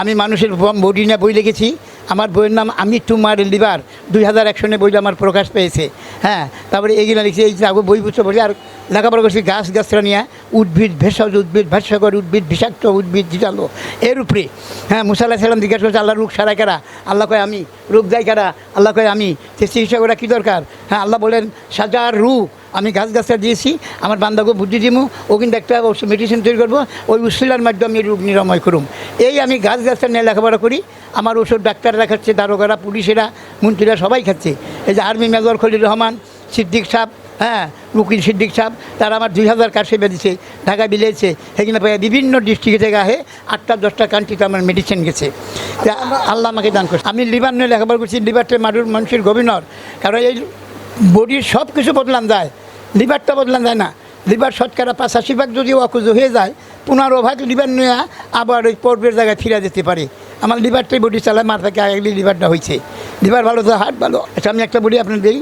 আমি মানুষের বডি নিয়ে বই লিখেছি। আমার বইয়ের নাম আমি তোমার লিভার, 2001 সনে বইটা আমার প্রকাশ পেয়েছে। হ্যাঁ, তারপরে এগুলো লিখছি, এই যে আগে বই পুস্তক বলি। আর লেখাপড়া করছি গাছগাছরা নিয়ে, উদ্ভিদ, ভেষজ উদ্ভিদ, ভাষ্যকর উদ্ভিদ, বিষাক্ত উদ্ভিদ, জিটালো এর উপরে। হ্যাঁ, মুসা আলাইহিস সালাম জিজ্ঞাসা করছে আল্লাহ রোগ সারায় কারা? আল্লাহ কয় আমি। রোগ দেয় কারা? আল্লাহ কয় আমি। সে চিকিৎসা করা কী দরকার? হ্যাঁ, আল্লাহ বলেন সাজার রু আমি গাছগাছরা দিয়েছি, আমার বান্দাকে বুদ্ধি দিমু, ও কিন্তু একটা মেডিসিন তৈরি করবো, ওই উশিলার মাধ্যমে রোগ নিরাময় করুম। এই আমি গাছগাছরা নিয়ে লেখাপড়া করি। আমার ওষুধ ডাক্তাররা খাচ্ছে, দারোগারা, পুলিশেরা, মন্ত্রীরা সবাই খাচ্ছে। এই যে আর্মি মেজর খলিল রহমান, সিদ্দিক সাহেব, হ্যাঁ উকিল সিদ্দিক সাহেব, তারা আমার 2000 কার্ড বেঁধেছে, ঢাকা বিলিয়েছে। সেখানে প্রায় বিভিন্ন ডিস্ট্রিক্ট থেকে আহে 8টা 10টা কান্ট্রিতে আমার মেডিসিন গেছে। আল্লাহ আমাকে দান করছে। আমি লিভার নিয়ে লেখাপড়া করছি, লিভারটা মানুষের গভীর। কারণ এই বডির সব কিছু বদলান যায়, লিভারটা বদলান যায় না। লিভার শতকরা 85% যদি অকুজ হয়ে যায়, 15% লিভার নিয়ে আবার ওই পর্বের জায়গায় ফিরে যেতে পারে। আমার লিভারটাই বডি চালায়, মাথাকে আগে লিভারটা হয়েছে। লিভার ভালো তো হার্ট ভালো। আচ্ছা, আমি একটা বডি আপনার দিই।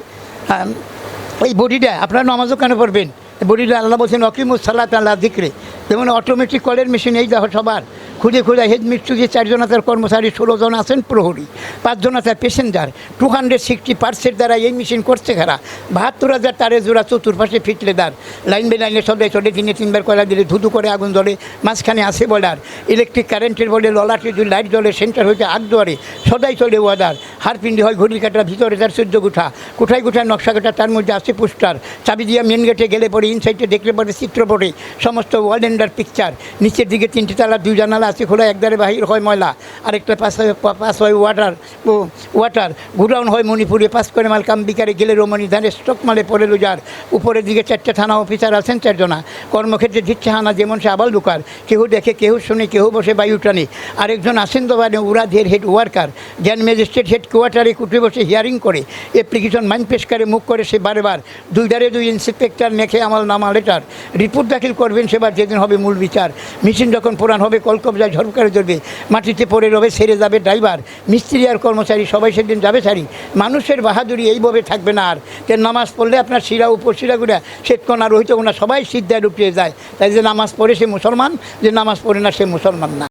এই বডিটা আপনারা নামাজও কেন পড়বেন? বডিটা আল্লাহ বলছেন অকিমুস সালাত আল্লাহ যিকরে। যেমন অটোমেটিক কলের মেশিন এই দেখো সবার খুঁজে খুঁজে হেড মিস্ত্রি 4 জন আছে কর্মচারী, 16 জন আছেন প্রহরী, 5 জন আছে প্যাসেঞ্জার। 260% দ্বারা এই মেশিন করছে খারা। 72,000 তারে জোড়া, চতুর্পাশে ফিটলে দাঁড়, লাইন বাই লাইনে সদাই চলে, 3-3 কয়লা দিলে ধুধু করে আগুন জ্বলে, মাঝখানে আছে বলার ইলেকট্রিক কারেন্টের বলে ললাটে যদি লাইট জ্বলে, সেন্টার হইতে আগ দুয়ারে সদাই চলে ওয়াদার। হারপিন্ডি হয় ঘড়ির কাটার ভিতরে তার 14 গুঠা, কোঠায় কোঠায় নকশা কাটা, তার মধ্যে আছে পোস্টার। চাবি দিয়ে মেন গেটে গেলে পরে ইনসাইডে দেখলে পরে চিত্র পড়ে, সমস্ত ওয়ালেন্ডার পিকচার। নিচের দিকে 3টি তালা, 2 জানালা আছে খোলা, একদারে বাহির হয় ময়লা, আরেকটা পাস হয় ওয়াটার। গুডাউন হয় মণিপুরে, 5 করে মাল কাম বিকারে গেলে রোমানি ধানে স্টক মালে পড়ে লুজার। উপরের দিকে 4টে থানা অফিসার আছেন 4 জনা। কর্মক্ষেত্রে দিচ্ছে হানা, যেমন সে আবাল দুকার, কেউ দেখে, কেউ শুনে, কেউ বসে বায়ু টানে। আরেকজন আসেন তো মানে উড়াধের হেড ওয়ার্কার, জ্ঞান ম্যাজিস্ট্রেট হেড কোয়ার্টারে কুটে বসে হিয়ারিং করে, অ্যাপ্লিকেশন মাইন্ড পেশ করে, মুখ করে সে বারেবার। 2 ইন্সপেক্টর মেখে আমল নামা লেটার, রিপোর্ট দাখিল করবেন সেবার, যেদিন হবে মূল বিচার। মেশিন যখন পুরান হবে, কলকবজায় ঝরকারে ধরবে, মাটিতে পড়ে রবে, সেরে যাবে ড্রাইভার, মিস্ত্রি আর কর্মচারী সবাই সেদিন যাবে সারি। মানুষের বাহাদুরি এইভাবে থাকবে না আর। কে নামাজ পড়লে আপনার শিরা উপশিরাগুড়া শেতকোনা রহিত কোনা সবাই সিদ্ধায় ঢুকিয়ে যায়। তাই যে নামাজ পড়ে সে মুসলমান, যে নামাজ পড়ে না সে মুসলমান না।